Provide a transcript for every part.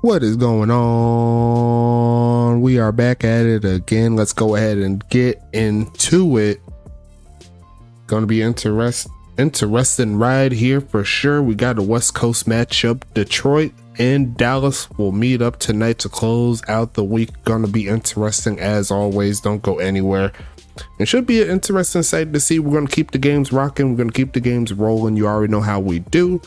What is going on? We are back at it again. Let's go ahead and get into it. Gonna be interesting ride here for sure. We got a West Coast matchup. Detroit and Dallas will meet up tonight to close out the week. Gonna be interesting as always. Don't go anywhere. It should be an interesting sight to see. We're gonna keep the games rocking. We're gonna keep the games rolling. You already know how we do.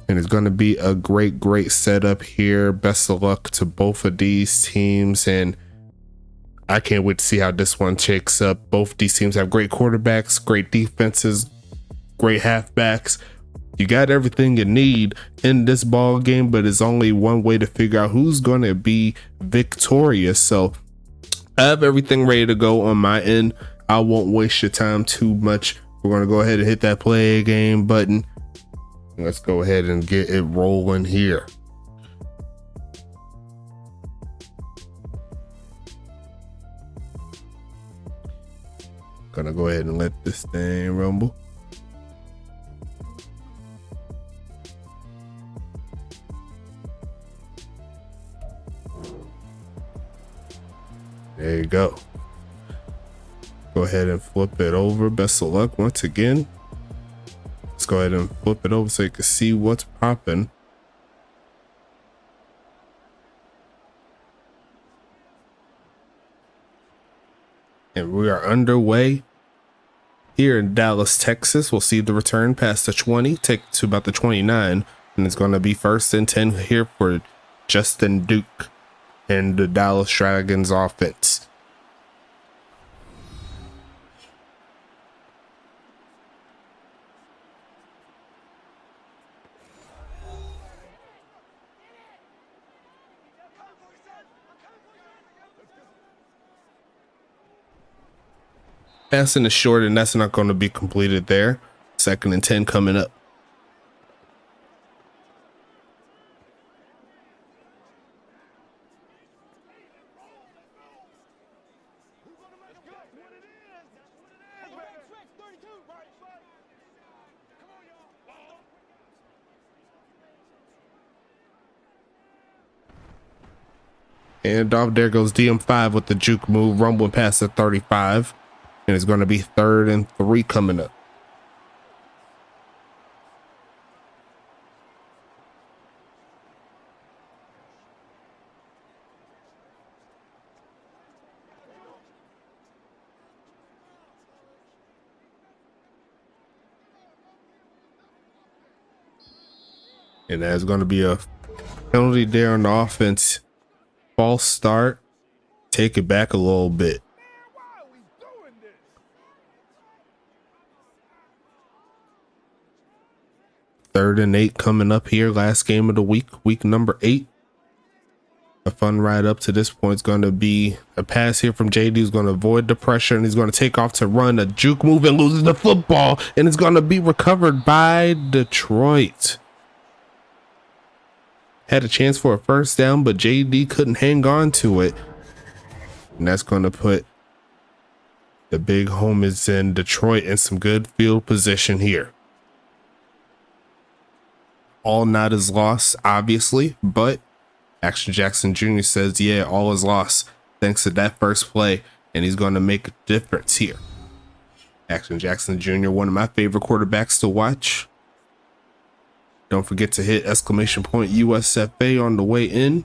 And it's going to be a great setup here. Best of luck to both of these teams. And I can't wait to see how this one shakes up. Both these teams have great quarterbacks, great defenses, great halfbacks. You got everything you need in this ball game, but it's only one way to figure out who's going to be victorious. So I have everything ready to go on my end. I won't waste your time too much. We're going to go ahead and hit that play game button. Let's go ahead and get it rolling here. Gonna go ahead and let this thing rumble. There you go. Go ahead and flip it over. Best of luck once again. Let's go ahead and flip it over so you can see what's popping. And we are underway here in Dallas, Texas. We'll see the return past the 20, take it to about the 29, and it's going to be 1st and 10 here for Justin Duke and the Dallas Dragons offense. Passing is short, and that's not going to be completed there. 2nd and 10 coming up. And off there goes DM5 with the juke move, rumbling past the 35. And it's going to be 3rd and 3 coming up. And there's going to be a penalty there on the offense. False start. Take it back a little bit. 3rd and 8 coming up here. Last game of the week, week number 8. A fun ride up to this point is going to be a pass here from JD, who's going to avoid the pressure, and he's going to take off to run a juke move and loses the football, and it's going to be recovered by Detroit. Had a chance for a first down, but JD couldn't hang on to it. And that's going to put the big homies in Detroit in some good field position here. All not is lost, obviously, but Action Jackson Jr. says, yeah, all is lost thanks to that first play, and he's going to make a difference here. Action Jackson Jr., one of my favorite quarterbacks to watch. Don't forget to hit !USFA on the way in.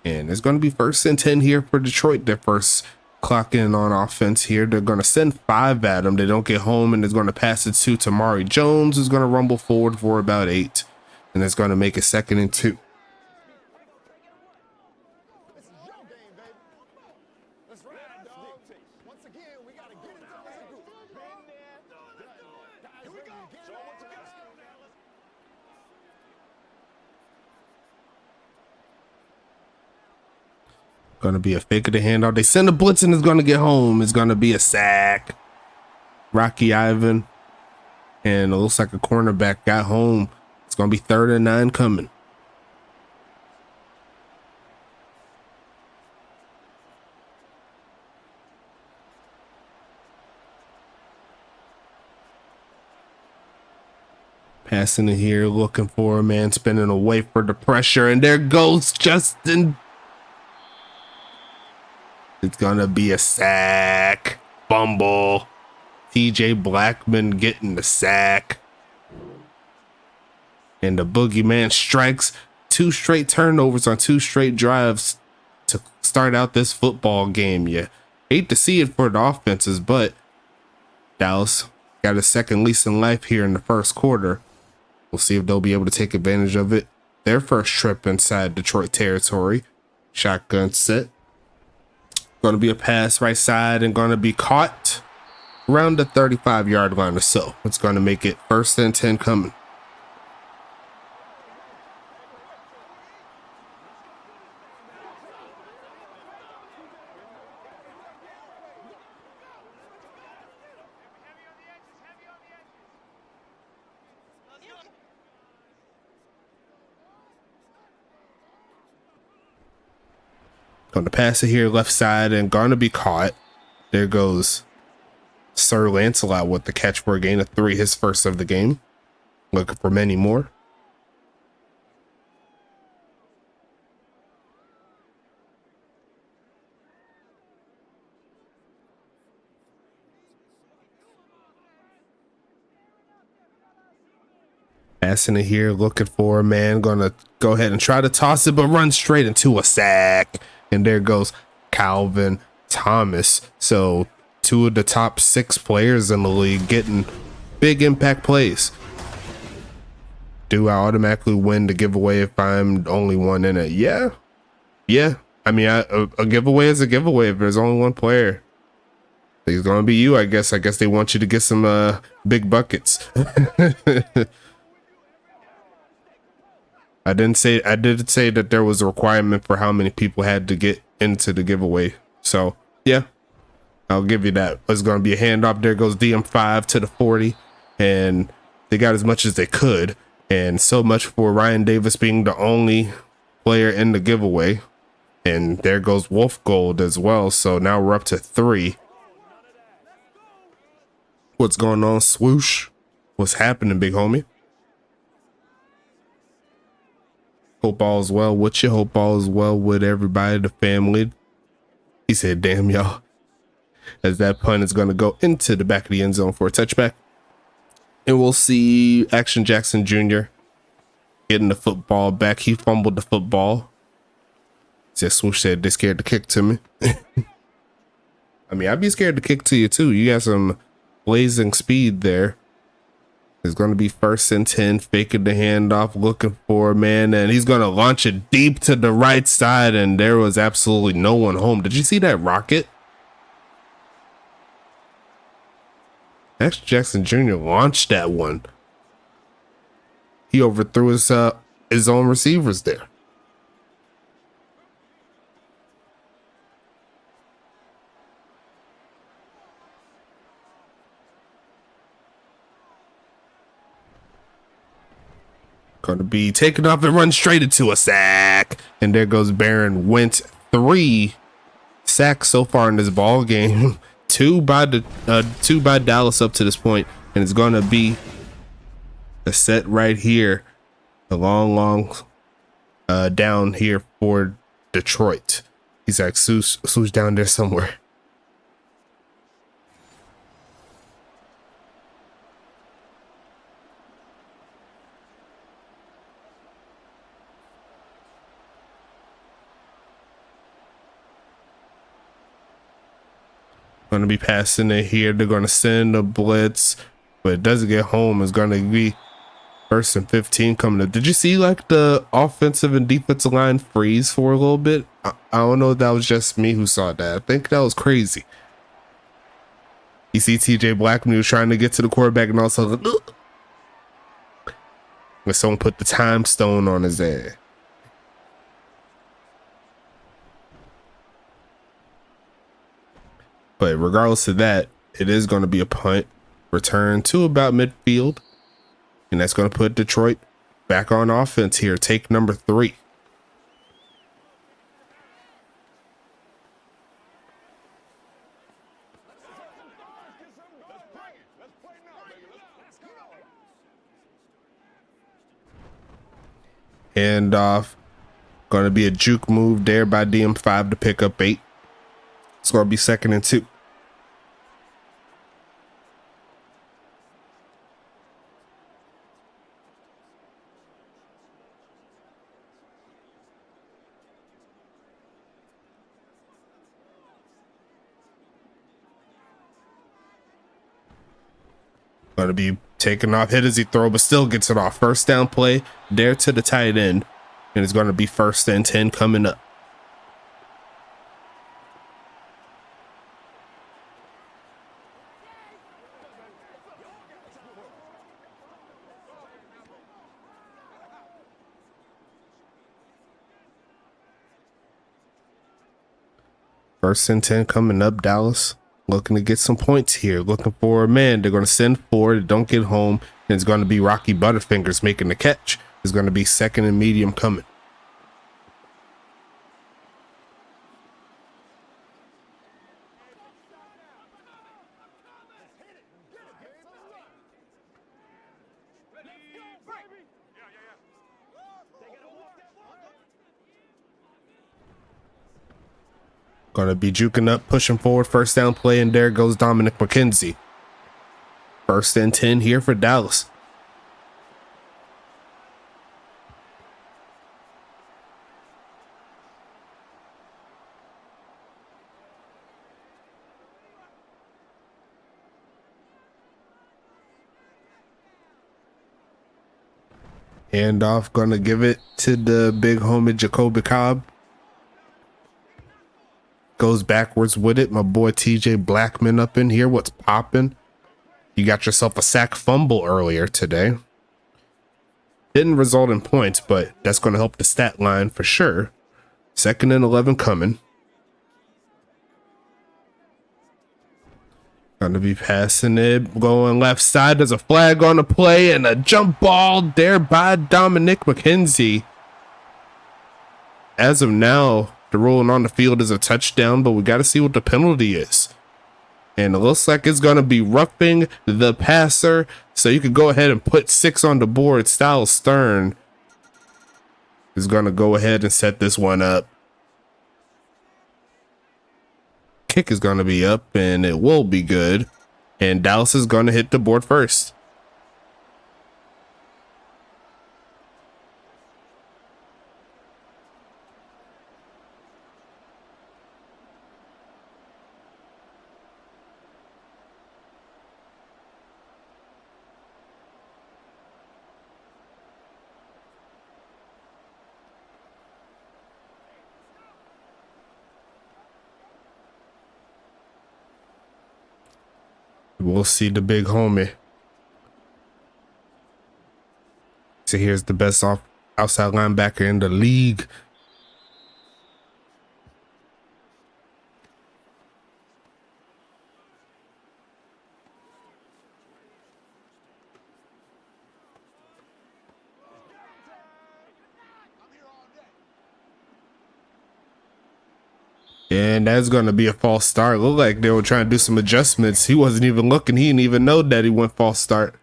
And it's going to be 1st and 10 here for Detroit. Their first clock in on offense here. They're going to send 5 at them. They don't get home, and it's going to pass it to Tamari Jones, who's going to rumble forward for about 8. And it's going to make it 2nd and 2. Going to be a fake of the handoff. They send a blitz and it's going to get home. It's going to be a sack. Rocky Ivan. And it looks like a cornerback got home. It's going to be 3rd and 9 coming. Passing it here, looking for a man, spinning away for the pressure. And there goes Justin. It's going to be a sack. Fumble. TJ Blackman getting the sack. And the boogeyman strikes. 2 straight turnovers on 2 straight drives to start out this football game. You hate to see it for the offenses, but Dallas got a second lease in life here in the first quarter. We'll see if they'll be able to take advantage of it. Their first trip inside Detroit territory. Shotgun set. Going to be a pass right side and going to be caught around the 35-yard line or so. It's going to make it 1st and 10 coming. Going to pass it here left side and going to be caught. There goes Sir Lancelot with the catch for a gain of 3, his first of the game. Looking for many more. Passing it here, looking for a man. Going to go ahead and try to toss it, but run straight into a sack. And there goes Calvin Thomas. So 2 of the top 6 players in the league getting big impact plays. Do I automatically win the giveaway if I'm the only one in it? Yeah. I mean, a giveaway is a giveaway if there's only one player. It's going to be you, I guess. I guess they want you to get some big buckets. I did say that there was a requirement for how many people had to get into the giveaway. So yeah, I'll give you that. It's going to be a handoff. There goes DM5 to the 40, and they got as much as they could. And so much for Ryan Davis being the only player in the giveaway. And there goes Wolf Gold as well. So now we're up to 3. What's going on, Swoosh? What's happening, big homie? Hope all is well with you. Hope all is well with everybody, the family. He said, damn, y'all. As that punt is going to go into the back of the end zone for a touchback. And we'll see Action Jackson Jr. getting the football back. He fumbled the football. Just Swoosh said they're scared to kick to me. I mean, I'd be scared to kick to you too. You got some blazing speed there. It's going to be 1st and 10, faking the handoff, looking for a man, and he's going to launch it deep to the right side, and there was absolutely no one home. Did you see that rocket? Action Jackson Jr. launched that one. He overthrew his own receivers there. Going to be taken off and run straight into a sack. And there goes Barron Wentz. 3 sacks so far in this ball game. 2 by Dallas up to this point. And it's going to be a set right here. A long down here for Detroit. He's like, Swoosh down there somewhere. Going to be passing it here. They're going to send a blitz, but it doesn't get home. It's going to be 1st and 15 coming up. Did you see like the offensive and defensive line freeze for a little bit? I don't know if that was just me who saw that. I think that was crazy. You see TJ Blackman was trying to get to the quarterback and also when someone put the time stone on his head. But regardless of that, it is going to be a punt return to about midfield. And that's going to put Detroit back on offense here. Take number 3. Hand off. Going to be a juke move there by DM5 to pick up 8. It's going to be 2nd and 2. Going to be taken off, hit as he throw, but still gets it off. 1st down play there to the tight end. And it's going to be 1st and 10 coming up. First and 10 coming up. Dallas looking to get some points here. Looking for a man. They're going to send forward. Don't get home. And it's going to be Rocky Butterfingers making the catch. It's going to be 2nd and medium coming. Going to be juking up, pushing forward, 1st down play, and there goes Dominic McKenzie. 1st and 10 here for Dallas. Handoff, going to give it to the big homie Jacoby Cobb. Goes backwards with it. My boy TJ Blackman up in here. What's popping? You got yourself a sack fumble earlier today. Didn't result in points, but that's going to help the stat line for sure. 2nd and 11 coming. Going to be passing it, going left side. There's a flag on the play and a jump ball there by Dominic McKenzie. As of now, the ruling on the field is a touchdown, but we got to see what the penalty is. And it looks like it's going to be roughing the passer. So you could go ahead and put 6 on the board. Styles Stern is going to go ahead and set this one up. Kick is going to be up and it will be good. And Dallas is going to hit the board first. We'll see the big homie. So here's the best outside linebacker in the league. And that's going to be a false start. Looked like they were trying to do some adjustments. He wasn't even looking. He didn't even know that he went false start.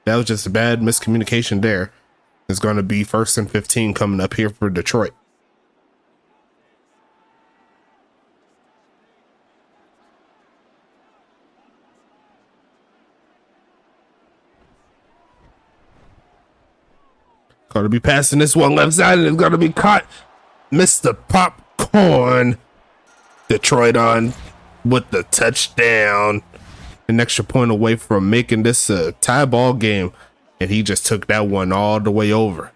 That was just a bad miscommunication there. It's going to be 1st and 15 coming up here for Detroit. Going to be passing this one left side and it's going to be caught. Mr. Popcorn. Detroit on with the touchdown. An extra point away from making this a tie ball game. And he just took that one all the way over.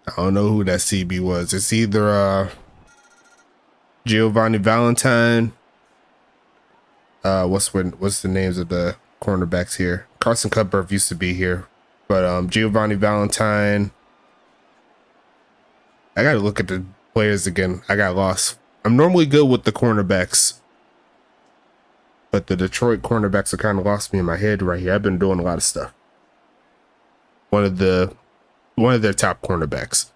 I don't know who that CB was. It's either Giovanni Valentine. What's the names of the cornerbacks here? Carson Cutbirth used to be here, but Giovanni Valentine. I gotta look at the players again. I got lost. I'm normally good with the cornerbacks, but the Detroit cornerbacks are kind of lost me in my head right here. I've been doing a lot of stuff. One of their top cornerbacks,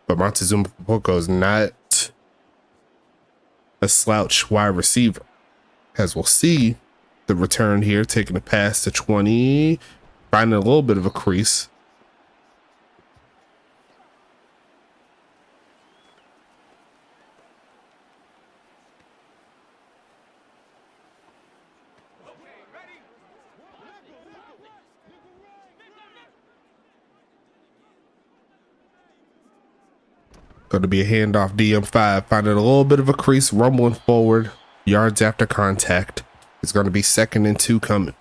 but Montezuma Poco is not a slouch wide receiver, as we'll see. The return here, taking a pass to 20, finding a little bit of a crease. Going to be a handoff. DM5 finding a little bit of a crease, rumbling forward, yards after contact. It's going to be 2nd and 2 coming.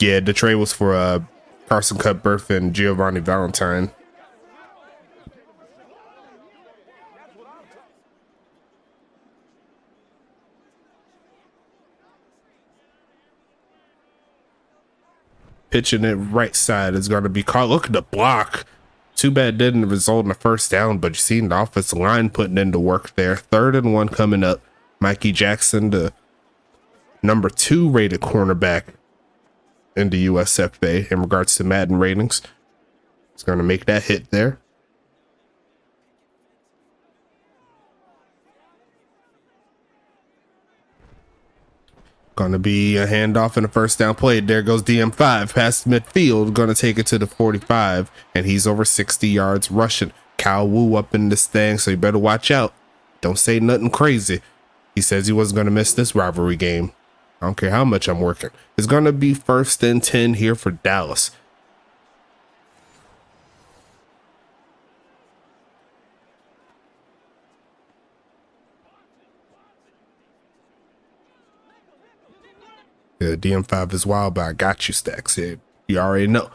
Yeah, the trade was for Carson Cutbirth and Giovanni Valentine. Pitching it right side is going to be caught. Look at the block. Too bad didn't result in a first down, but you seen the offensive line putting into work there. 3rd and 1 coming up. Mikey Jackson, the number 2 rated cornerback in the USFA in regards to Madden ratings. It's going to make that hit there. Going to be a handoff and a first down play. There goes DM5 past midfield. Going to take it to the 45, and he's over 60 yards rushing. Kyle Wu up in this thing, so you better watch out. Don't say nothing crazy. He says he wasn't going to miss this rivalry game. I don't care how much I'm working. It's going to be 1st and 10 here for Dallas. Yeah, DM5 is wild, but I got you, Stacks. Yeah, you already know.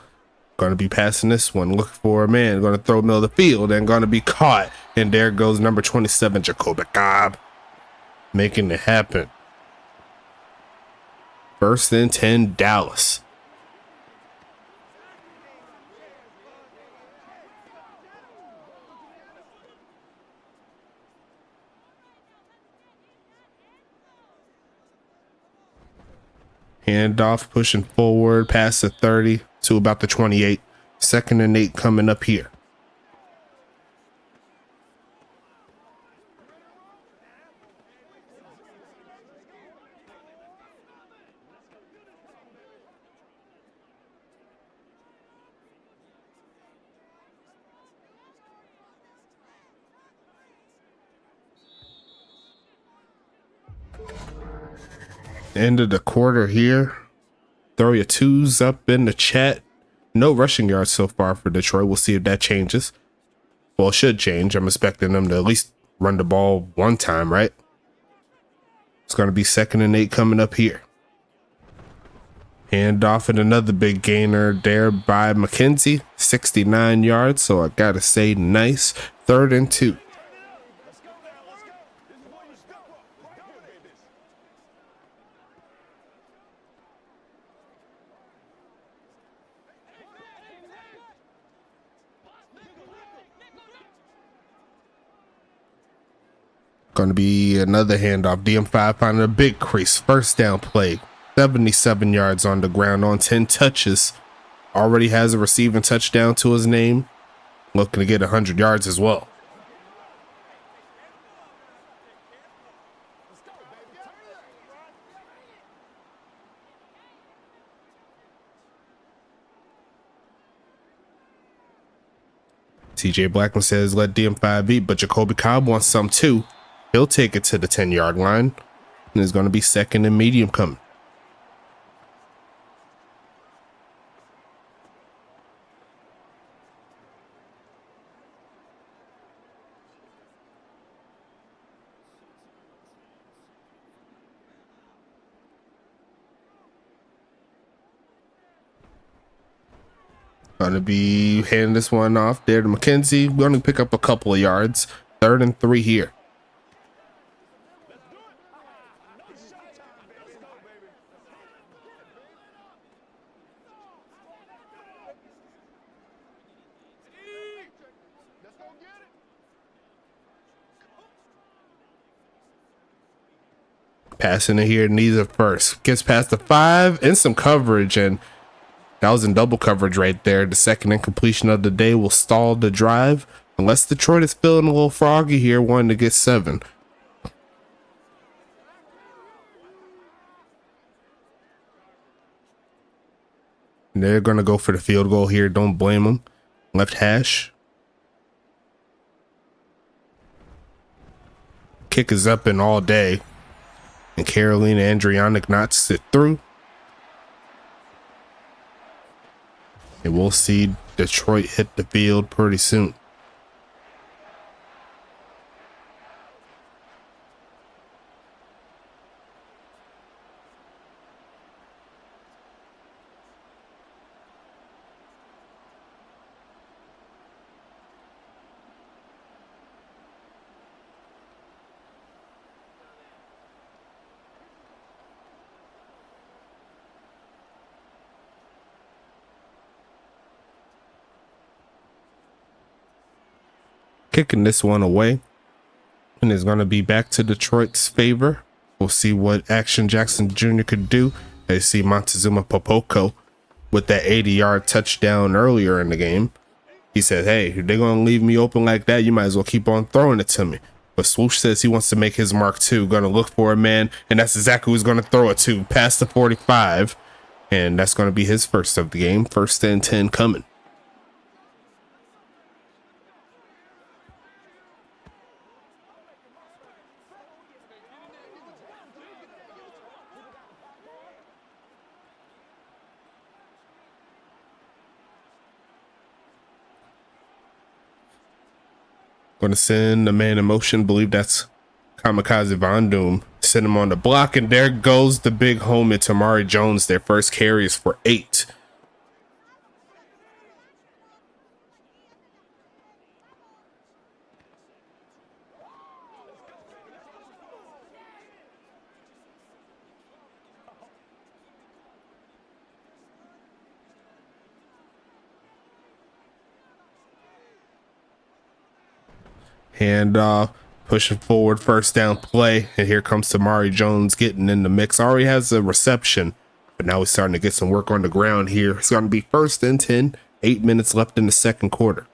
Going to be passing this one. Look for a man. Going to throw middle of the field and going to be caught. And there goes number 27, Jacoby Cobb, making it happen. 1st and 10, Dallas. Handoff, pushing forward past the 30 to about the 28. 2nd and 8 coming up here. End of the quarter here. Throw your 2s up in the chat. No rushing yards so far for Detroit. We'll see if that changes. Well, it should change. I'm expecting them to at least run the ball one time, right? It's going to be 2nd and 8 coming up here. Hand off and another big gainer there by McKenzie. 69 yards, so I got to say nice. 3rd and 2. Going to be another handoff. DM5 finding a big crease. 1st down play. 77 yards on the ground on 10 touches. Already has a receiving touchdown to his name. Looking to get 100 yards as well. TJ Blackman says let DM5 eat, but Jacoby Cobb wants some too. He'll take it to the 10-yard line. And it's going to be 2nd and medium coming. Going to be handing this one off there to McKenzie. We're going to pick up a couple of yards. 3rd and 3 here. Passing it here, needs it first. Gets past the 5 and some coverage, and that was in double coverage right there. The 2nd incompletion of the day will stall the drive. Unless Detroit is feeling a little froggy here, wanting to get 7. And they're going to go for the field goal here. Don't blame them. Left hash. Kick is up and all day. And Carolina Andrianic knocks it through. And we'll see Detroit hit the field pretty soon. Kicking this one away, and it's going to be back to Detroit's favor. We'll see what Action Jackson Jr. could do. They see Montezuma Popoko with that 80-yard touchdown earlier in the game. He said, hey, if they're going to leave me open like that, you might as well keep on throwing it to me. But Swoosh says he wants to make his mark too. Going to look for a man, and that's exactly who he's going to throw it to. Past the 45, and that's going to be his first of the game. 1st and 10 coming. Going to send the man in motion. Believe that's Kamikaze Von Doom. Send him on the block, and there goes the big homie Tamari Jones. Their first carry is for 8. Hand off, pushing forward, 1st down play, and here comes Tamari Jones getting in the mix. Already has a reception But now he's starting to get some work on the ground here. It's going to be 1st and 10, 8 minutes left in the second quarter.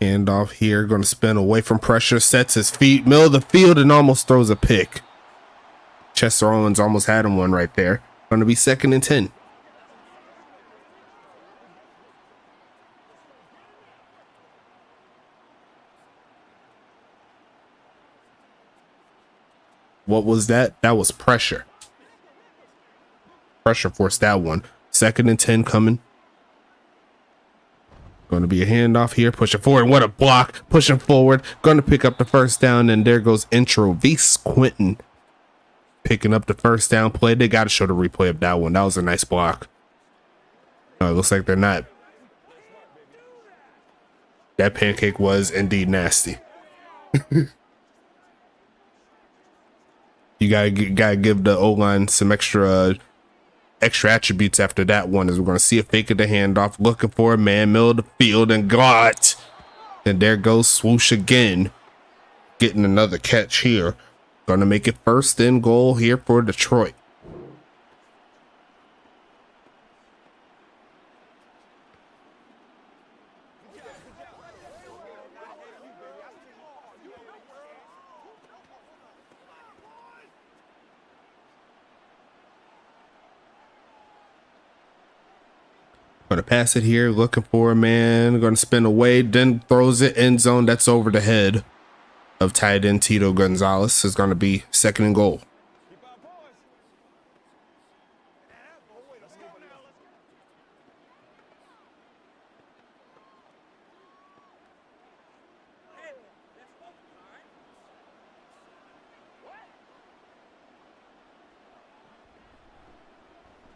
Handoff here, going to spin away from pressure, sets his feet, middle of the field, and almost throws a pick. Chester Owens almost had him one right there. Going to be 2nd and 10. What was that? That was pressure. Pressure forced that one. 2nd and 10 coming. Going to be a handoff here, pushing forward. What a block, pushing forward. Going to pick up the 1st down, and there goes Introvice Quentin picking up the 1st down play. They got to show the replay of that one. That was a nice block. It looks like they're not. That pancake was indeed nasty. You gotta give the O-line some extra attributes after that one, as we're going to see a fake of the handoff, looking for a man, middle of the field, and got. And there goes Swoosh again, getting another catch here. Going to make it 1st and goal here for Detroit. Going to pass it here, looking for a man, going to spin away, then throws it end zone. That's over the head of tight end Tito Gonzalez. Is going to be 2nd and goal.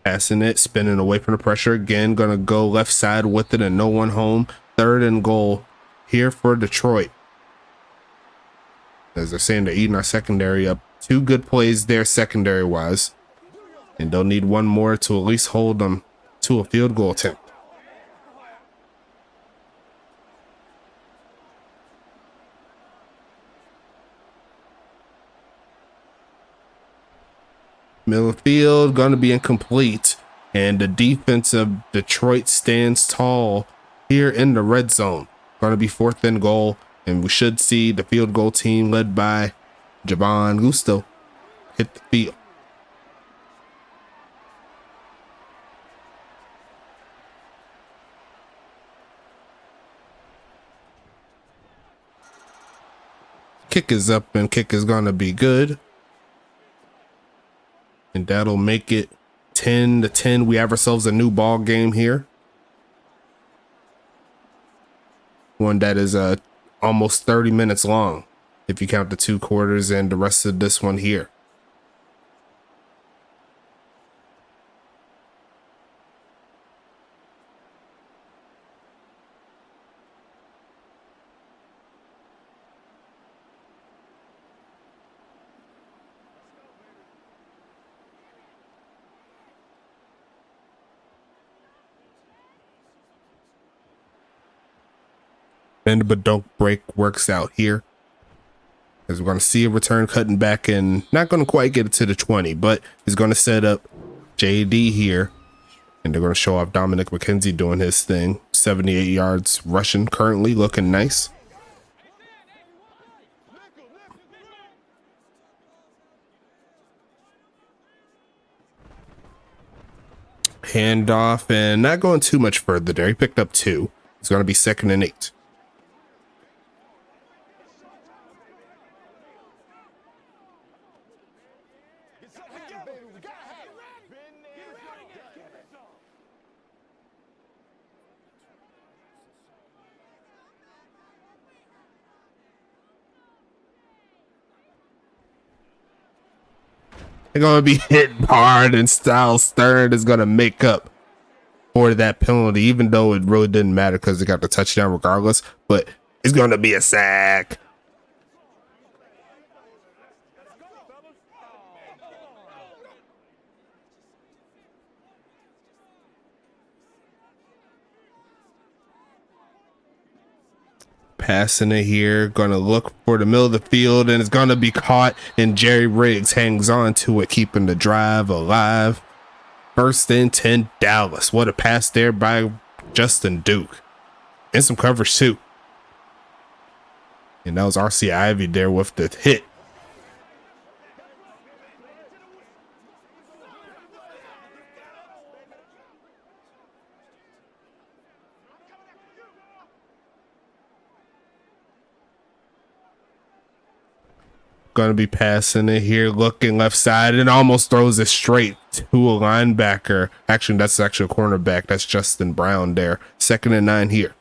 Passing it, spinning away from the pressure again. Going to go left side with it and no one home. 3rd and goal here for Detroit. As they're saying, they're eating our secondary up. 2 good plays there secondary wise. And they'll need one more to at least hold them to a field goal attempt. Middle of the field, going to be incomplete. And the defense of Detroit stands tall here in the red zone. Going to be 4th and goal. And we should see the field goal team led by Javon Gusto hit the field. Kick is up and kick is going to be good. And that'll make it 10-10. We have ourselves a new ball game here. One that is almost 30 minutes long, if you count the 2 quarters and the rest of this one here. Bend but don't break works out here, as we're going to see a return cutting back and not going to quite get it to the 20, but he's going to set up JD here, and they're going to show off Dominic McKenzie doing his thing. 78 yards rushing currently, looking nice. Handoff and not going too much further there. He picked up 2. It's going to be 2nd and 8. They're going to be hitting hard, and Styles Stern is going to make up for that penalty, even though it really didn't matter because they got the touchdown regardless. But it's going to be a sack. Passing it here, gonna look for the middle of the field, and it's gonna be caught, and Jerry Riggs hangs on to it, keeping the drive alive. 1st and 10 Dallas. What a pass there by Justin Duke. And some coverage too. And that was RC Ivy there with the hit. Gonna be passing it here, looking left side, and almost throws it straight to a linebacker. Actually, that's actually a cornerback. That's Justin Brown there. 2nd and 9 here.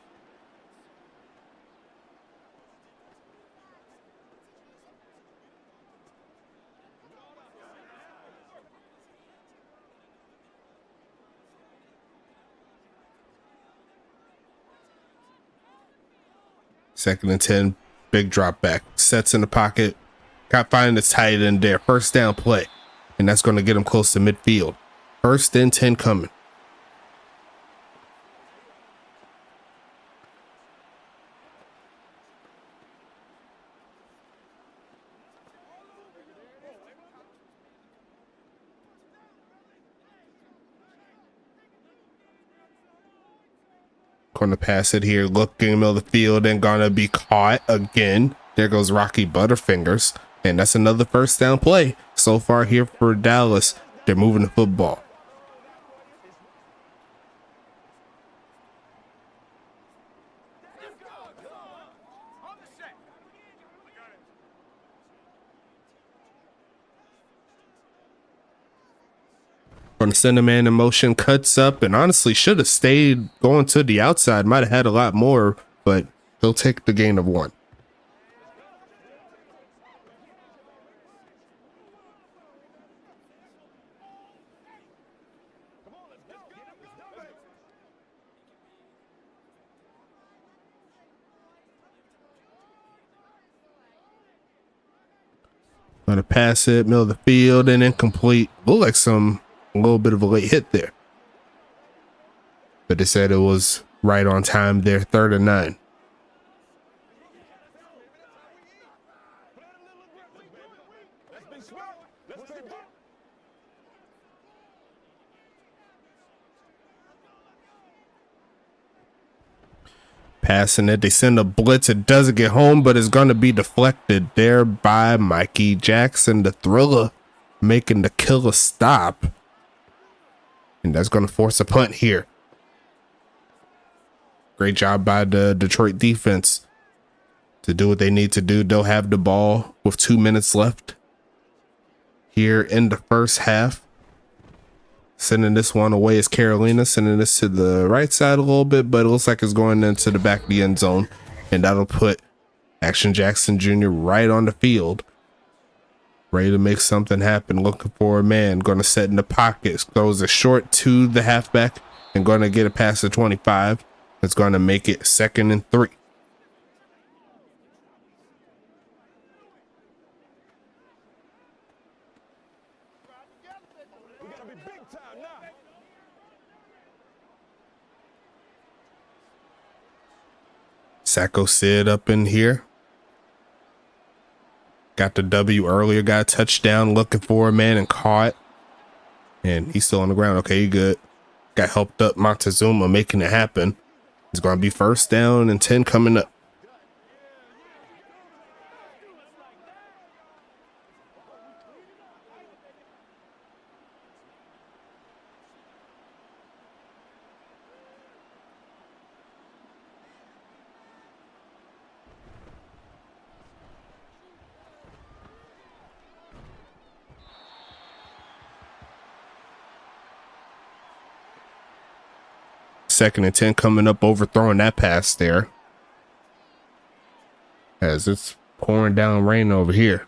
Second and 10, big drop back. Sets in the pocket. Got finding the tight end there. 1st down play. And that's going to get him close to midfield. 1st and 10 coming. Going to pass it here. Looking in the middle of the field and going to be caught again. There goes Rocky Butterfingers. And that's another 1st down play so far here for Dallas. They're moving the football. Going to send a man in motion, cuts up, and honestly should have stayed going to the outside. Might have had a lot more, but he'll take the gain of 1. Gonna pass it, middle of the field, and incomplete. Looked like a little bit of a late hit there. But they said it was right on time there, 3rd and 9. Passing it, they send a blitz. It doesn't get home, but it's going to be deflected there by Mikey Jackson, the Thriller, making the killer stop. And that's going to force a punt here. Great job by the Detroit defense to do what they need to do. They'll have the ball with 2 minutes left here in the 1st half. Sending this one away is Carolina, sending this to the right side a little bit, but it looks like it's going into the back of the end zone. And that'll put Action Jackson Jr. right on the field, ready to make something happen, looking for a man, going to set in the pockets, throws a short to the halfback, and going to get it past the 25. It's going to make it 2nd and 3. Sacco Sid up in here. Got the W earlier, got a touchdown, looking for a man and caught. And he's still on the ground. Okay, good. Got helped up Montezuma making it happen. It's going to be 1st down and 10 coming up. Second and 10 coming up, overthrowing that pass there. As it's pouring down rain over here.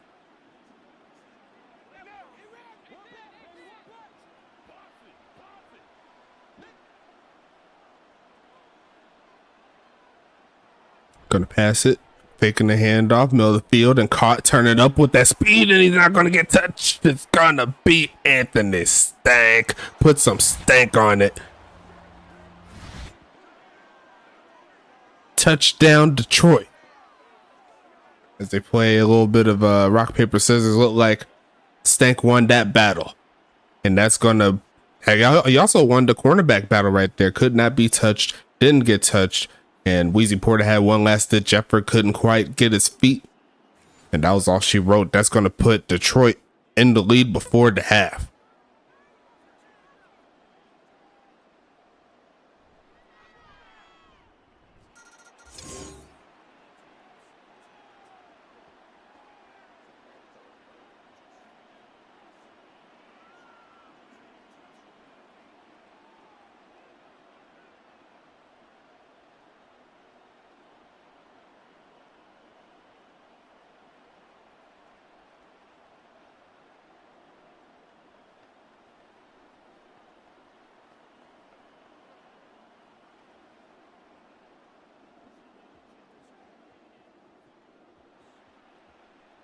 Gonna pass it, faking the handoff, middle of the field, and caught, turn it up with that speed, and he's not gonna get touched. It's gonna be Anthony Stank. Put some stank on it. Touchdown, Detroit. as they play a little bit of rock, paper, scissors. Look like Stank won that battle. And that's going to... He also won the cornerback battle right there. Could not be touched. Didn't get touched. And Wheezy Porter had one last ditch effort. Couldn't quite get his feet. And that was all she wrote. That's going to put Detroit in the lead before the half.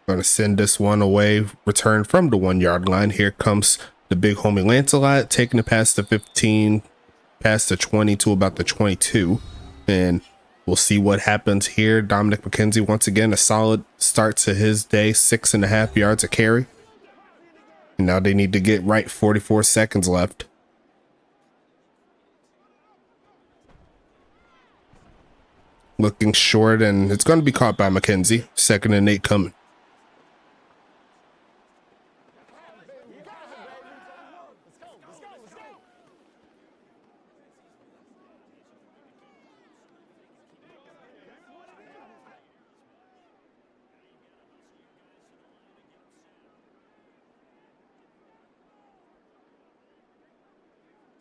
Going to send this one away. Return from the 1 yard line. Here comes the big homie Lancelot, taking it past the 15, past the 20 to about the 22. And we'll see what happens here. Dominic McKenzie, once again, a solid start to his day. 6.5 yards a carry. And now they need to get right. 44 seconds left. Looking short, and it's going to be caught by McKenzie. 2nd and 8 coming.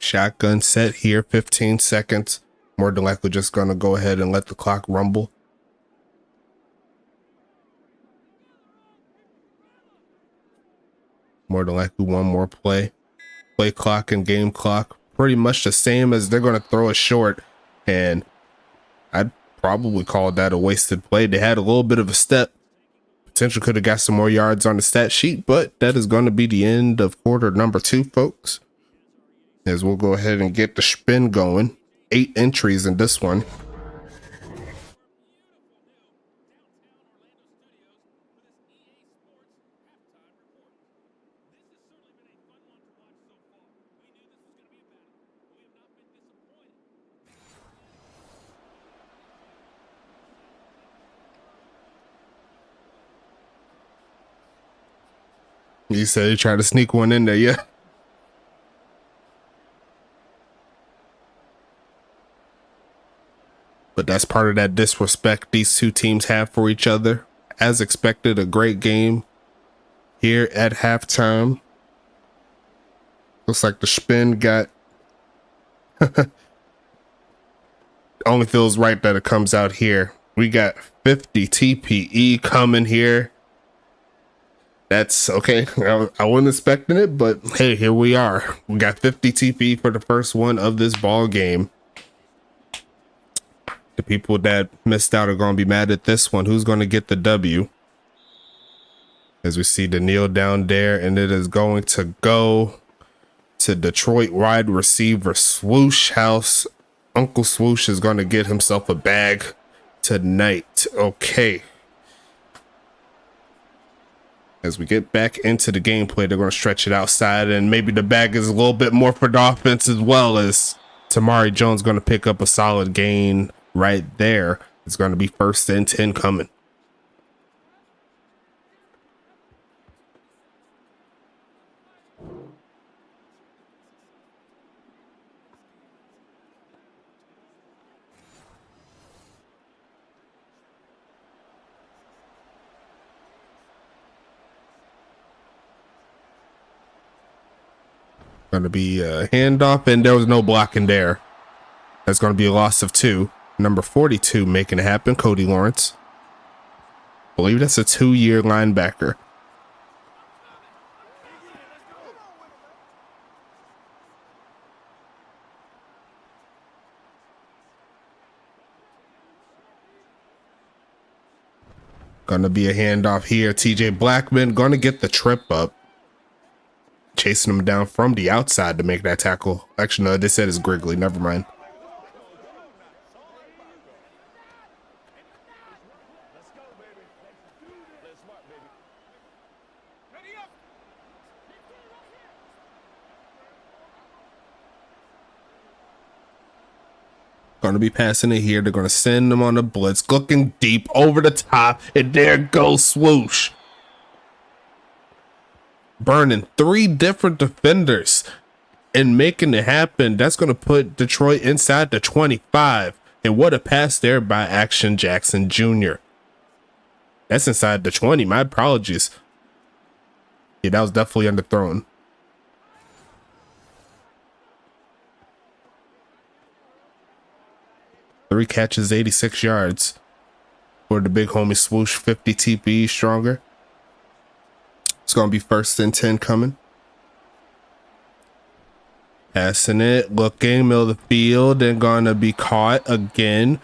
Shotgun set here, 15 seconds. More than likely just going to go ahead and let the clock rumble. More than likely one more play. Play clock and game clock, pretty much the same as they're going to throw a short. And I'd probably call that a wasted play. They had a little bit of a step. Potential could have got some more yards on the stat sheet, but that is going to be the end of quarter number 2, folks. As we'll go ahead and get the spin going. 8 entries in this one. You said you tried to sneak one in there, yeah. But that's part of that disrespect these two teams have for each other. As expected, a great game here at halftime. Looks like the spin got... Only feels right that it comes out here. We got 50 TPE coming here. That's okay. I wasn't expecting it, but hey, here we are. We got 50 TPE for the first one of this ball game. The people that missed out are going to be mad at this one. Who's going to get the W? As we see the kneel down there, and it is going to go to Detroit wide receiver Swoosh House. Uncle Swoosh is going to get himself a bag tonight. Okay. As we get back into the gameplay, they're going to stretch it outside, and maybe the bag is a little bit more for the offense, as well as Tamari Jones going to pick up a solid gain right there. It's going to be 1st and 10 coming. Going to be a handoff, and there was no blocking there. That's going to be a loss of 2. Number 42 making it happen, Cody Lawrence. I believe that's a 2-year linebacker. Going to be a handoff here. TJ Blackman going to get the trip up. Chasing him down from the outside to make that tackle. Actually, no, they said it's Griggly. Never mind. Going to be passing it here. They're going to send them on the blitz, looking deep over the top, and there goes Swoosh. Burning 3 different defenders and making it happen. That's going to put Detroit inside the 25. And what a pass there by Action Jackson Jr. That's inside the 20. My apologies. Yeah, that was definitely underthrown. Three catches, 86 yards for the big homie Swoosh. 50 TP stronger. It's going to be 1st and 10 coming. Passing it, looking, middle of the field, and going to be caught again.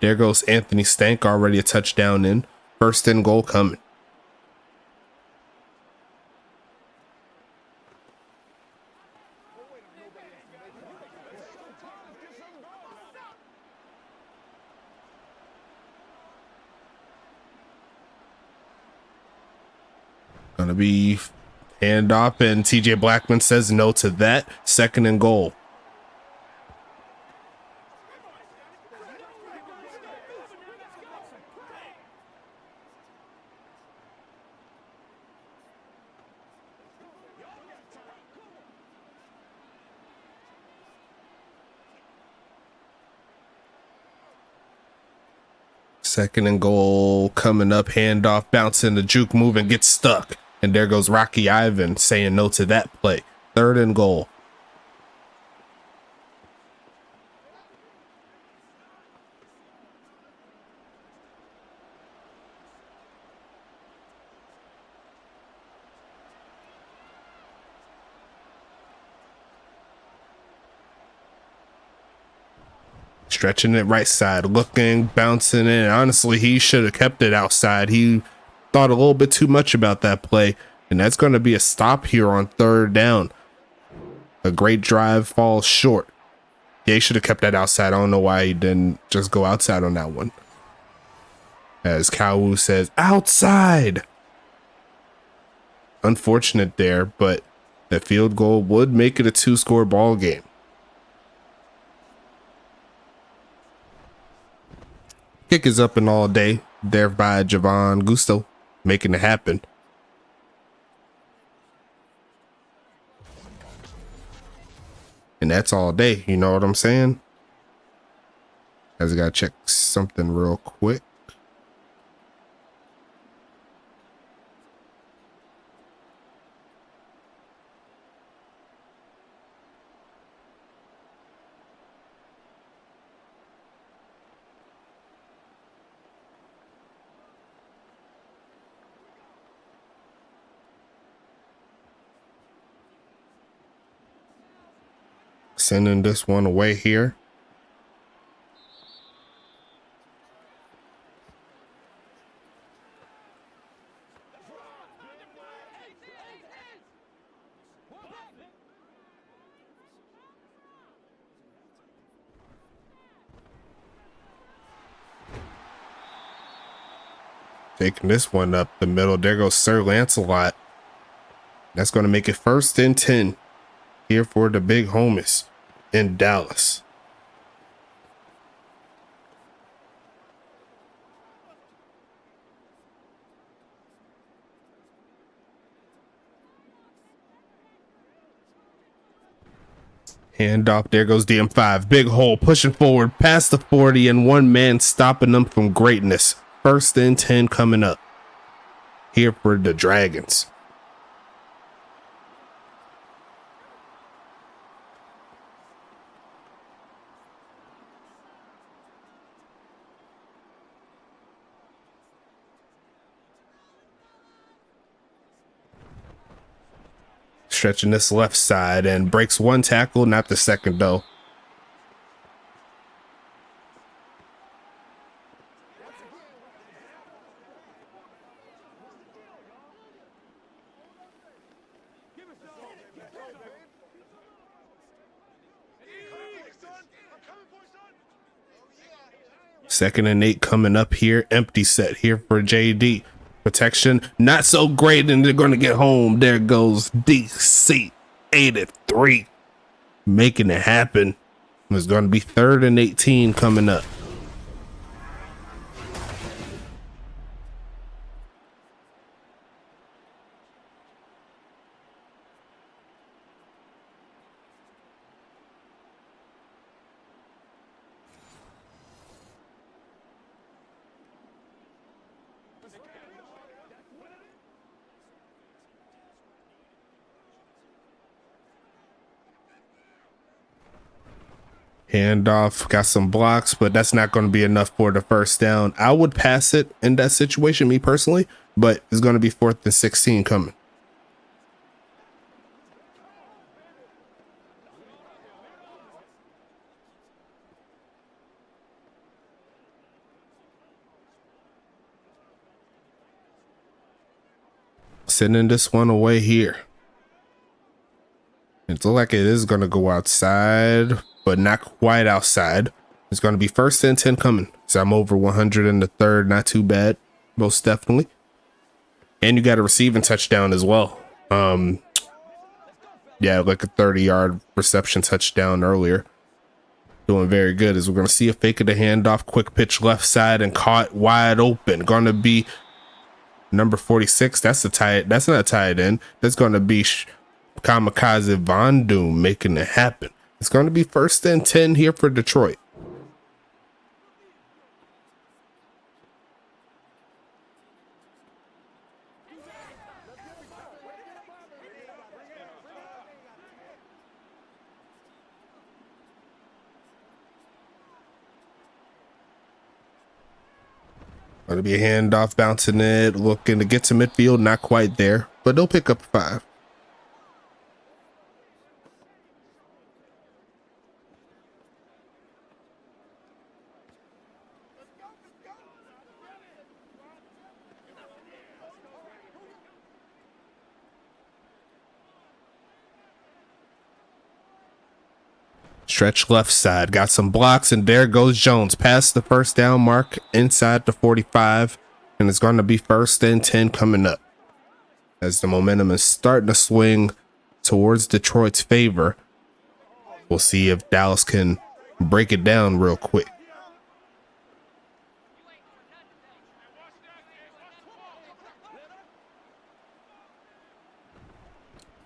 There goes Anthony Stank, already a touchdown in. 1st and goal coming. Gonna be handoff, and TJ Blackman says no to that. 2nd and goal. Second and goal coming up. Handoff, bouncing the juke move and gets stuck. And there goes Rocky Ivan saying no to that play. 3rd and goal. Stretching it right side, looking, bouncing in. Honestly, he should have kept it outside. He thought a little bit too much about that play, and that's going to be a stop here on 3rd down. A great drive falls short. Yeah, he should have kept that outside. I don't know why he didn't just go outside on that one. As Kawu says, outside. Unfortunate there, but the field goal would make it a 2-score ball game. Kick is up and all day there by Javon Gusto, making it happen. And that's all day, you know what I'm saying? As I gotta check something real quick. Sending this one away here. Taking this one up the middle. There goes Sir Lancelot. That's going to make it 1st and 10 here for the big homies in Dallas. Handoff, there goes DM5. Big hole, pushing forward past the 40, and one man stopping them from greatness. 1st and 10 coming up here for the Dragons. Stretching this left side and breaks one tackle, not the second though. Second and 8 coming up here. Empty set here for JD. Protection not so great, and they're going to get home. There goes DC 83, making it happen. It's going to be 3rd and 18 coming up. Handoff, got some blocks, but that's not going to be enough for the first down. I would pass it in that situation, me personally, but it's going to be 4th and 16 coming. Sending this one away here. It looks like it is going to go outside, but not quite outside. It's going to be 1st and 10 coming. So I'm over 100 in the 3rd. Not too bad, most definitely. And you got a receiving touchdown as well. Yeah, like a 30-yard reception touchdown earlier. Doing very good. As we're going to see a fake of the handoff, quick pitch left side and caught wide open. Going to be number 46. That's not a tight end. That's going to be Kamikaze Von Doom making it happen. It's going to be 1st and 10 here for Detroit. Going to be a handoff, bouncing it, looking to get to midfield, not quite there, but they'll pick up 5. Stretch left side, got some blocks, and there goes Jones past the first down mark inside the 45, and it's going to be 1st and 10 coming up as the momentum is starting to swing towards Detroit's favor. We'll see if Dallas can break it down real quick.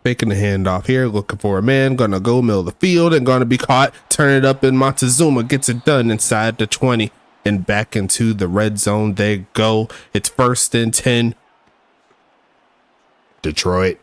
Faking the handoff here, looking for a man, gonna go middle of the field and gonna be caught. Turn it up, and Montezuma gets it done inside the 20 and back into the red zone. They go. It's 1st and 10. Detroit.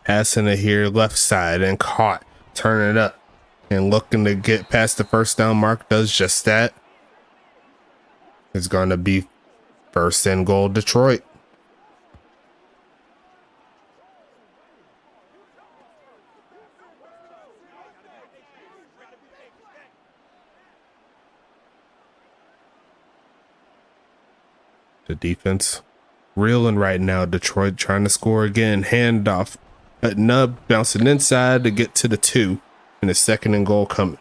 Passing it here left side and caught. Turn it up and looking to get past the first down mark. Does just that. It's going to be 1st and goal Detroit. The defense reeling right now. Detroit trying to score again. Handoff. Nub bouncing inside to get to the 2, and a 2nd and goal coming.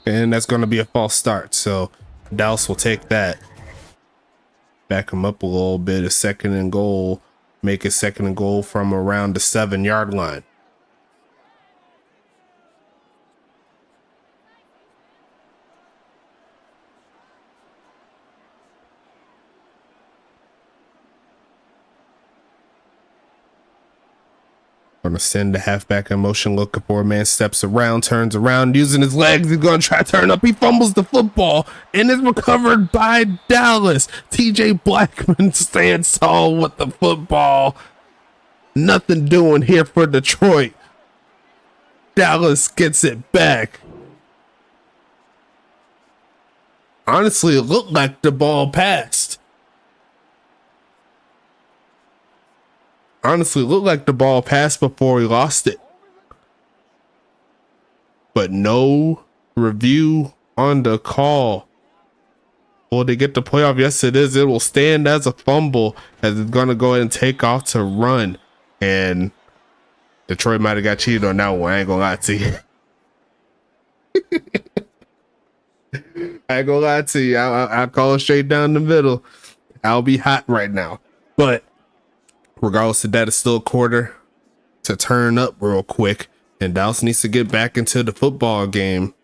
And that's going to be a false start, so Dallas will take that. Back him up a little bit. A 2nd and goal. Make a 2nd and goal from around the 7-yard line. Gonna send the halfback in motion, looking for a man, steps around, turns around, using his legs. He's gonna try to turn up. He fumbles the football and is recovered by Dallas. TJ Blackman stands tall with the football. Nothing doing here for Detroit. Dallas gets it back. Honestly, it looked like the ball passed. Honestly, it looked like the ball passed before he lost it. But no review on the call. Will they get the playoff? Yes, it is. It will stand as a fumble as it's going to go ahead and take off to run. And Detroit might have got cheated on that one. I ain't going to lie to you. I ain't going to lie to you. I'll call it straight down the middle. I'll be hot right now. But regardless of that, it's still a quarter to turn up real quick. And Dallas needs to get back into the football game.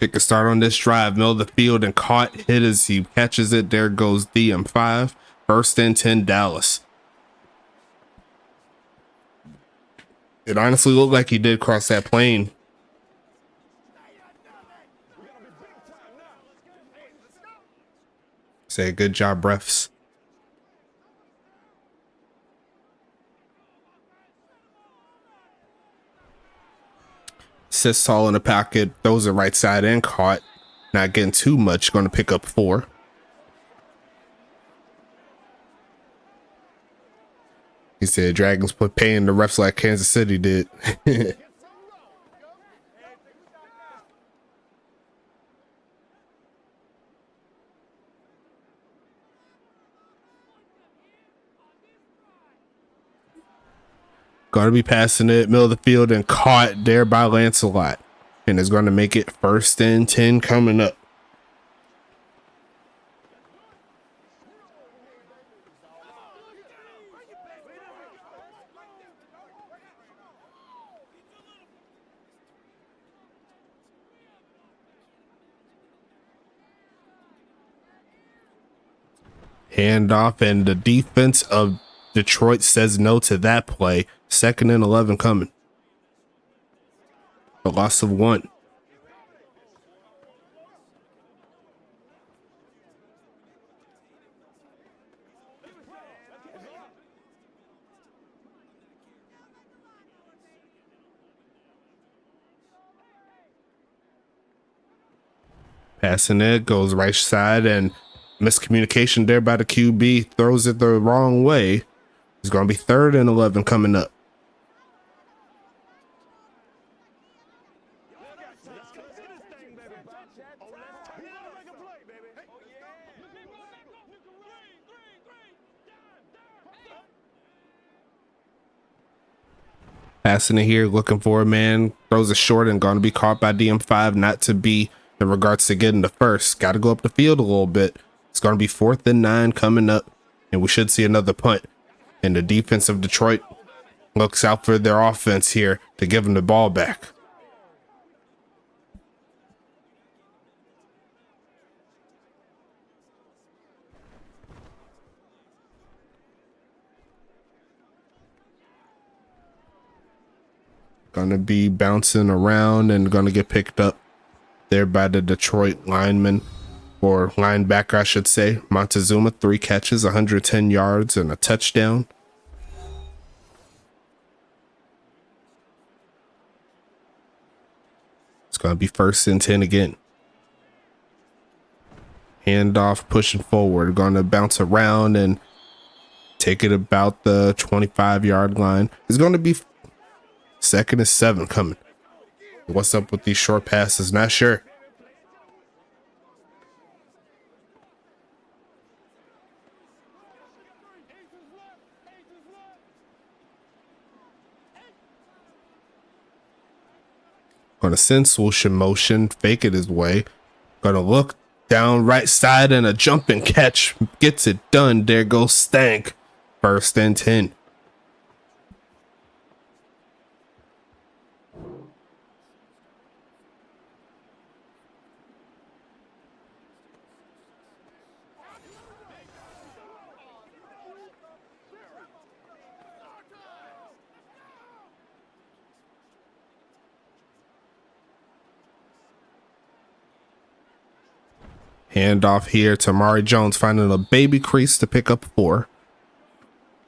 Pick a start on this drive, middle of the field, and caught, hit as he catches it. There goes DM5. First and 10, Dallas. It honestly looked like he did cross that plane. Say good job, refs. Sits tall in the pocket, throws it right side and caught. Not getting too much, going to pick up 4. He said Dragons put paying the refs like Kansas City did. Going to be passing it middle of the field and caught there by Lancelot. And is going to make it first and 10 coming up. Handoff, and the defense of Detroit says no to that play. Second and 11 coming. A loss of 1. Passing it, goes right side, and miscommunication there by the QB. Throws it the wrong way. It's going to be third and 11 coming up. Passing it here, looking for a man. Throws it short and going to be caught by DM5. Not to be in regards to getting the first. Got to go up the field a little bit. It's going to be 4th and 9 coming up. And we should see another punt. And the defense of Detroit looks out for their offense here to give them the ball back. Gonna be bouncing around and gonna get picked up there by the Detroit lineman, or linebacker, I should say. Montezuma, 3 catches, 110 yards, and a touchdown. It's gonna be first and 10 again. Handoff, pushing forward, gonna bounce around and take it about the 25-yard line. It's gonna be second and 7 coming. What's up with these short passes? Not sure. Gonna send swoosh in motion, fake it his way. Gonna look down right side and a jumping catch. Gets it done. There goes Stank. First and 10. Handoff here to Mari Jones, finding a baby crease to pick up 4.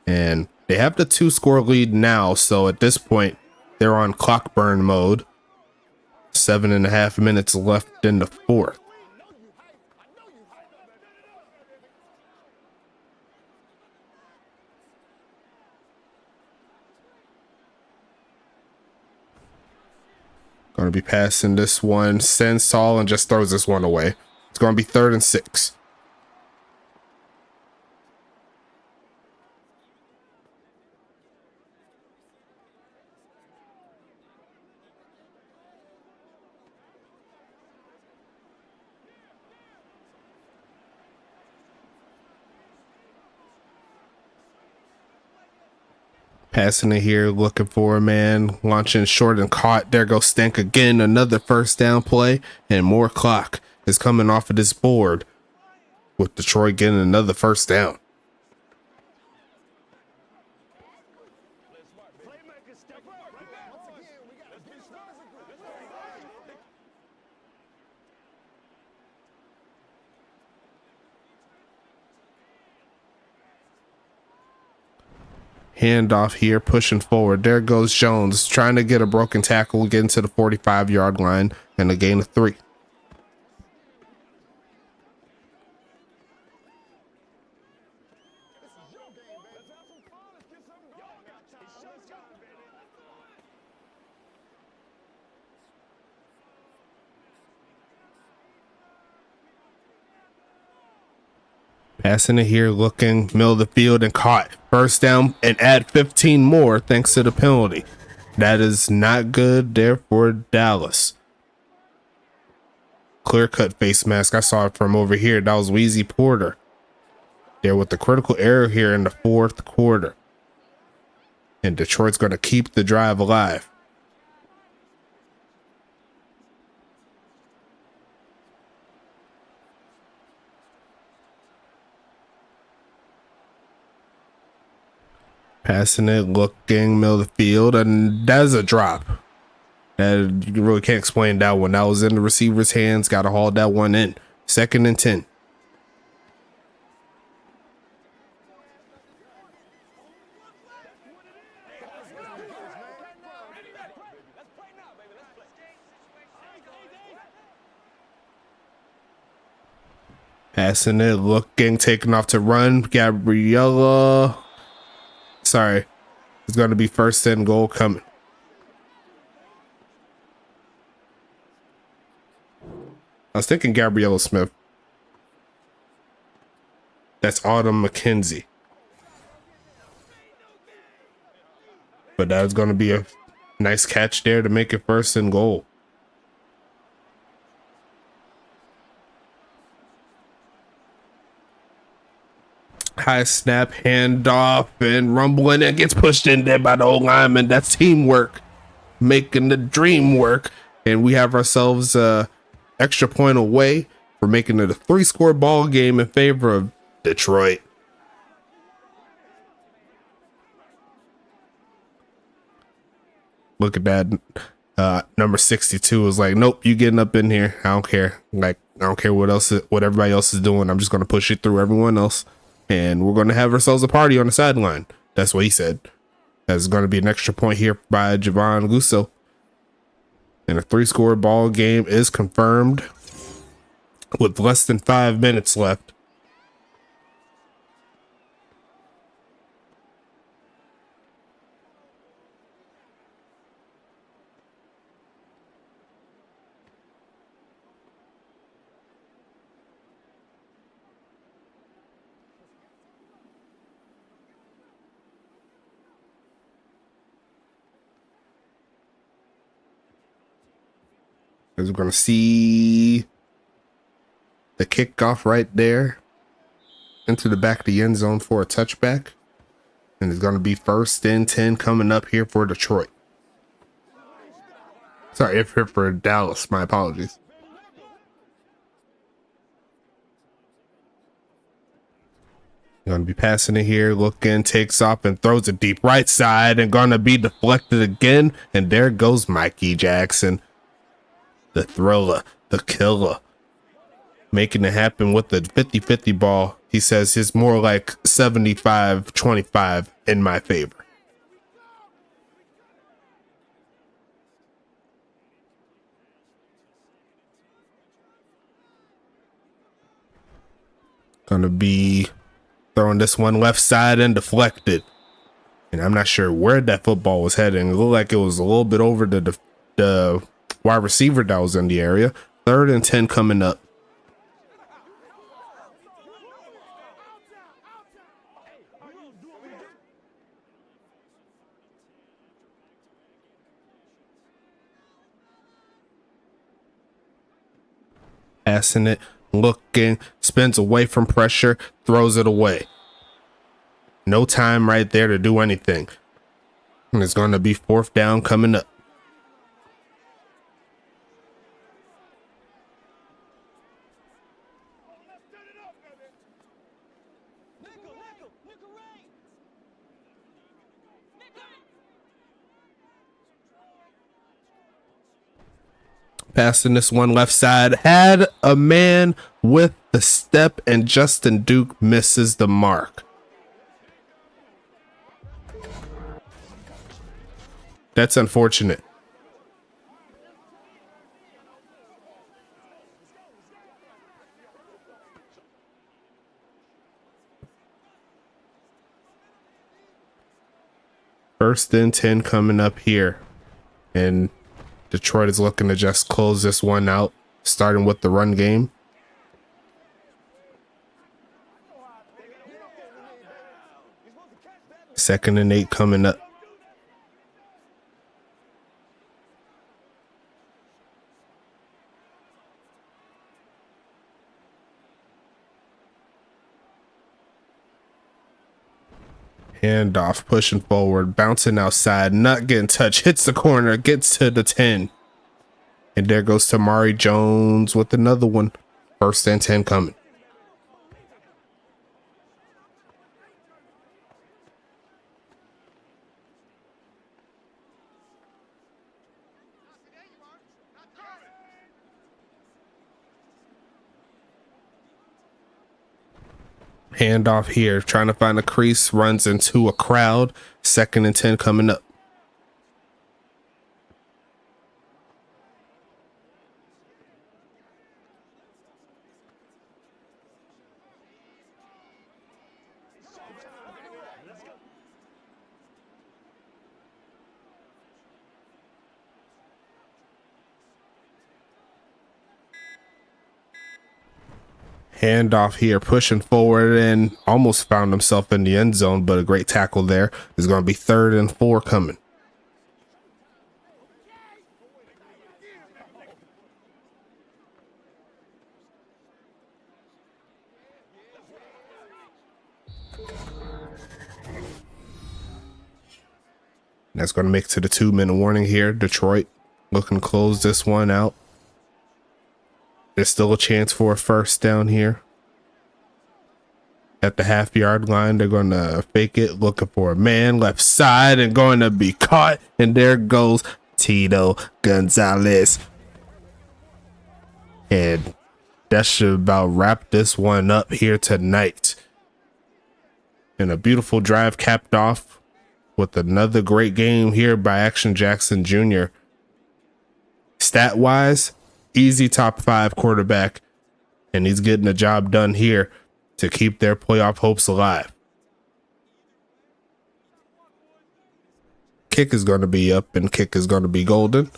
And they have the 2-score lead now, so at this point, they're on clock burn mode. 7.5 minutes left in the fourth. Going to be passing this one, sends tall, and just throws this one away. It's going to be 3rd and 6. Passing it here, looking for a man, launching short and caught. There goes Stank again. Another first down play, and more clock is coming off of this board with Detroit getting another first down. Handoff here, pushing forward. There goes Jones, trying to get a broken tackle, getting to the 45-yard line, and a gain of 3. Passing it here, looking, middle of the field, and caught. First down, and add 15 more thanks to the penalty. That is not good there for Dallas. Clear-cut face mask. I saw it from over here. That was Wheezy Porter there with the critical error here in the 4th quarter. And Detroit's going to keep the drive alive. Passing it, looking, middle of the field, and that's a drop. That you really can't explain that one. That was in the receiver's hands. Got to haul that one in. 2nd and 10. Passing it, looking, taking off to run. Gabriella. Sorry, it's going to be 1st and goal coming. I was thinking Gabriella Smith. That's Autumn McKenzie. But that was going to be a nice catch there to make it 1st and goal. High snap, handoff, and rumbling. It gets pushed in there by the old lineman. That's teamwork, making the dream work. And we have ourselves a extra point away for making it a 3-score ball game in favor of Detroit. Look at that. Number 62 is like, nope, you getting up in here. I don't care. Like, I don't care what everybody else is doing. I'm just going to push it through everyone else. And we're going to have ourselves a party on the sideline. That's what he said. That's going to be an extra point here by Javon Gusso. And a 3-score ball game is confirmed with less than 5 minutes left. As we're going to see the kickoff right there into the back of the end zone for a touchback. And it's going to be 1st and 10 coming up here for Detroit. Sorry, if here for Dallas. My apologies. Going to be passing it here, looking, takes off and throws it deep right side and going to be deflected again. And there goes Mikey Jackson. The thriller, the killer, making it happen with the 50-50 ball. He says it's more like 75-25 in my favor. Gonna be throwing this one left side and deflected. And I'm not sure where that football was heading. It looked like it was a little bit over the wide receiver that was in the area. 3rd and 10 coming up. Passing it, looking, spins away from pressure, throws it away. No time right there to do anything. And it's going to be 4th down coming up. Passing this one left side, had a man with the step, and Justin Duke misses the mark. That's unfortunate. First and 10 coming up here. And Detroit is looking to just close this one out, starting with the run game. Second and 8 coming up. Handoff, pushing forward, bouncing outside, not getting touched, hits the corner, gets to the 10. And there goes Tamari Jones with another one. First and 10 coming. Handoff here, trying to find a crease, runs into a crowd. Second and 10 coming up. Handoff here, pushing forward, and almost found himself in the end zone, but a great tackle there. Is going to be 3rd and 4 coming. That's going to make it to the 2-minute warning here. Detroit looking to close this one out. There's still a chance for a first down here. At the half-yard line, they're going to fake it, looking for a man left side, and going to be caught. And there goes Tito Gonzalez. And that should about wrap this one up here tonight. And a beautiful drive capped off with another great game here by Action Jackson Jr. Stat-wise, easy top 5 quarterback, and he's getting the job done here to keep their playoff hopes alive. Kick is going to be up, and kick is going to be golden,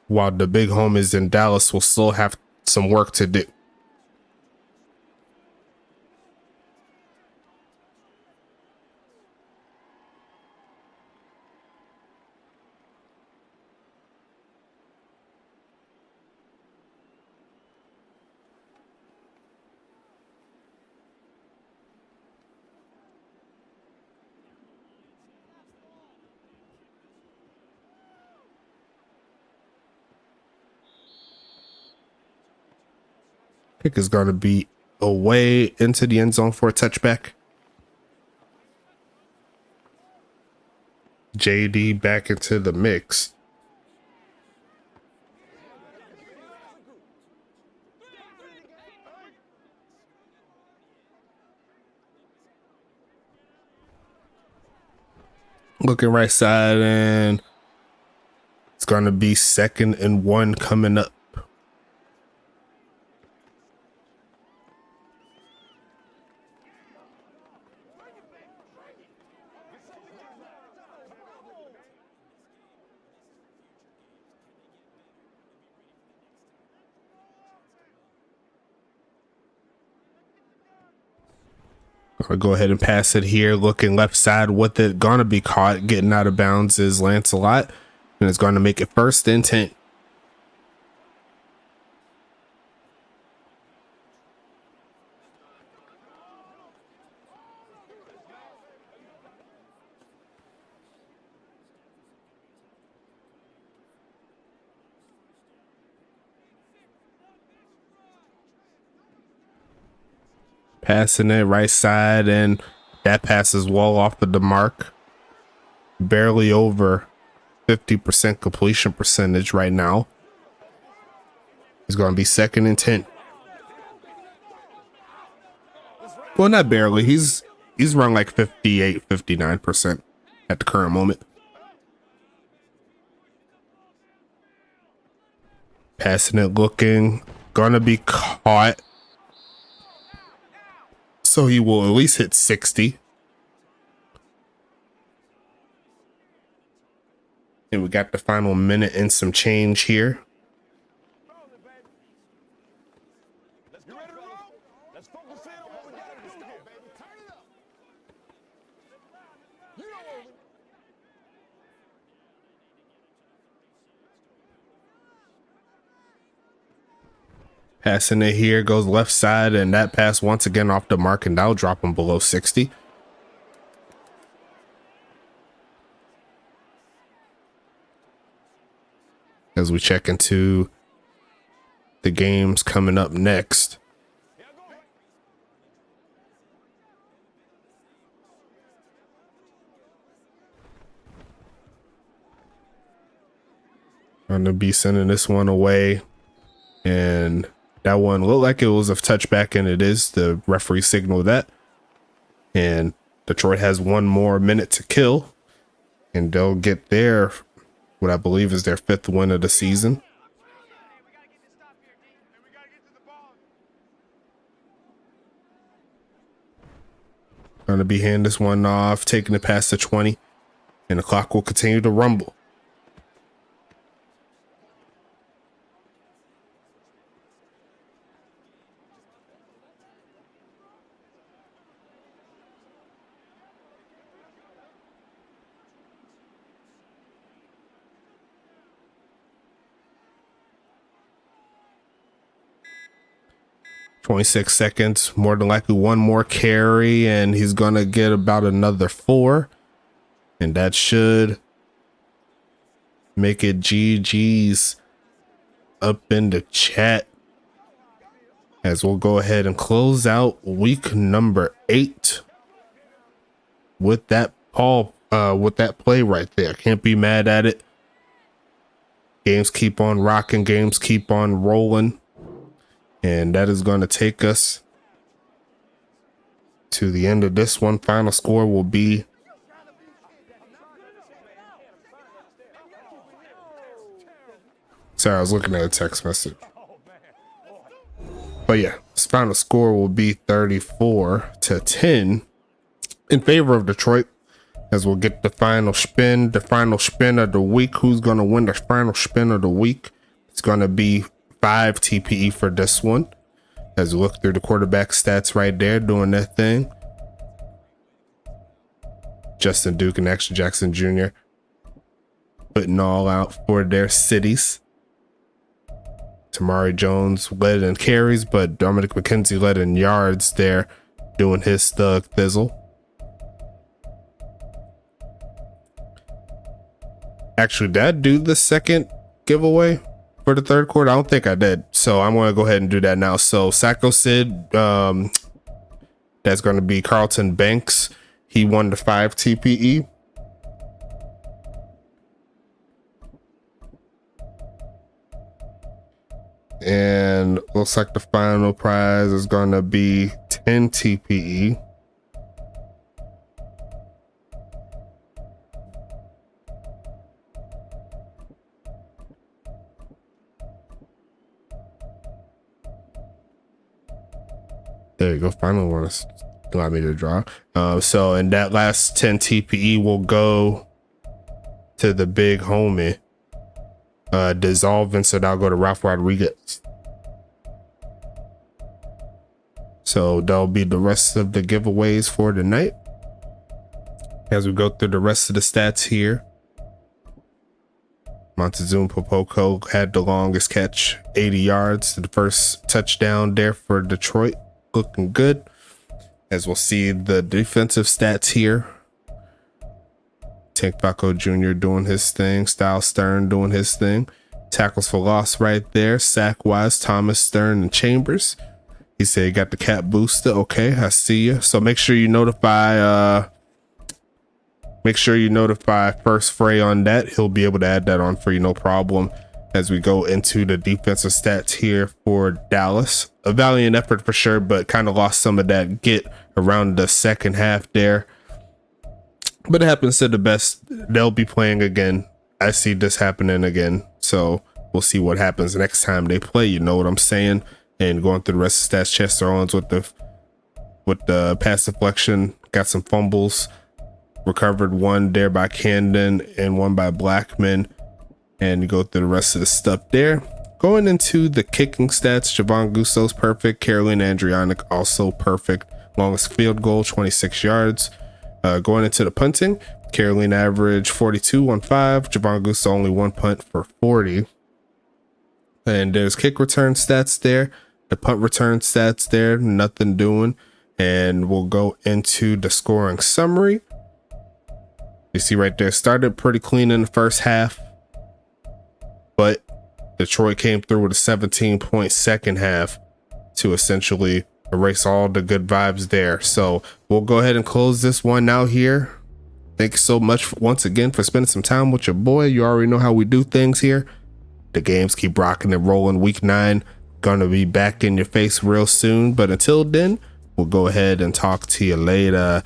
while the big homies in Dallas will still have some work to do. Kick is going to be away into the end zone for a touchback. JD back into the mix. Looking right side, and it's going to be 2nd and 1 coming up. I'll go ahead and pass it here, looking left side with it. Gonna be caught. Getting out of bounds is Lancelot, and it's going to make it 1st and 10. Passing it right side, and that passes well off of the mark. Barely over 50% completion percentage right now. It's going to be 2nd and 10. Well, not barely. He's run like 58, 59% at the current moment. Passing it, looking, gonna be caught. So he will at least hit 60. And we got the final minute and some change here. Passing it here, goes left side, and that pass once again off the mark, and that'll drop him below 60. As we check into the games coming up next. I'm gonna be sending this one away, and that one looked like it was a touchback, and it is. The referee signaled that. And Detroit has one more minute to kill, and they'll get their, what I believe is their 5th win of the season. Going to be handing this one off, taking it past the 20, and the clock will continue to rumble. .6 seconds, more than likely one more carry, and he's gonna get about another 4, and that should make it GG's up in the chat, as we'll go ahead and close out week number 8 with that play right there. Can't be mad at it. Games keep on rocking, games keep on rolling. And that is going to take us to the end of this one. Final score will be sorry, I was looking at a text message. But yeah, this final score will be 34-10 in favor of Detroit, as we'll get the final spin of the week. Who's going to win the final spin of the week? It's going to be 5 TPE for this one, as we look through the quarterback stats right there, doing their thing. Justin Duke and Action Jackson Jr. putting all out for their cities. Tamari Jones led in carries, but Dominic McKenzie led in yards there, doing his thug thizzle. Actually, did I do the second giveaway for the 3rd quarter? I don't think I did, so I'm going to go ahead and do that now. So Sacco Sid, that's going to be Carlton Banks. He won the 5 TPE. And looks like the final prize is going to be 10 TPE. There you go. Finally want to allow me to draw. So, and that last 10 TPE will go to the big homie, Dissolve, and so that'll go to Ralph Rodriguez. So that'll be the rest of the giveaways for tonight. As we go through the rest of the stats here, Montezuma Popoko had the longest catch, 80 yards, the first touchdown there for Detroit, looking good. As we'll see the defensive stats here, Tank Falco Jr. doing his thing, Styles Stern doing his thing, tackles for loss right there, sack wise, Thomas, Stern, and Chambers. He said he got the cap booster. Okay, I see you. So make sure you notify First Fray on that. He'll be able to add that on for you, no problem. As we go into the defensive stats here for Dallas, a valiant effort for sure, but kind of lost some of that get around the second half there. But it happens to the best. They'll be playing again. I see this happening again. So we'll see what happens next time they play. You know what I'm saying? And going through the rest of the stats, Chester Owens with the pass deflection, got some fumbles, recovered one there by Camden and one by Blackman. And you go through the rest of the stuff there. Going into the kicking stats, Javon Gusso's perfect. Caroline Andrianic also perfect. Longest field goal, 26 yards. Going into the punting, Caroline average 42 on 5. Javon Gusso only one punt for 40. And there's kick return stats there. The punt return stats there, nothing doing. And we'll go into the scoring summary. You see right there, started pretty clean in the first half, but Detroit came through with a 17-point second half to essentially erase all the good vibes there. So we'll go ahead and close this one out here. Thank you so much once again for spending some time with your boy. You already know how we do things here. The games keep rocking and rolling. Week 9 gonna be back in your face real soon, but until then, we'll go ahead and talk to you later.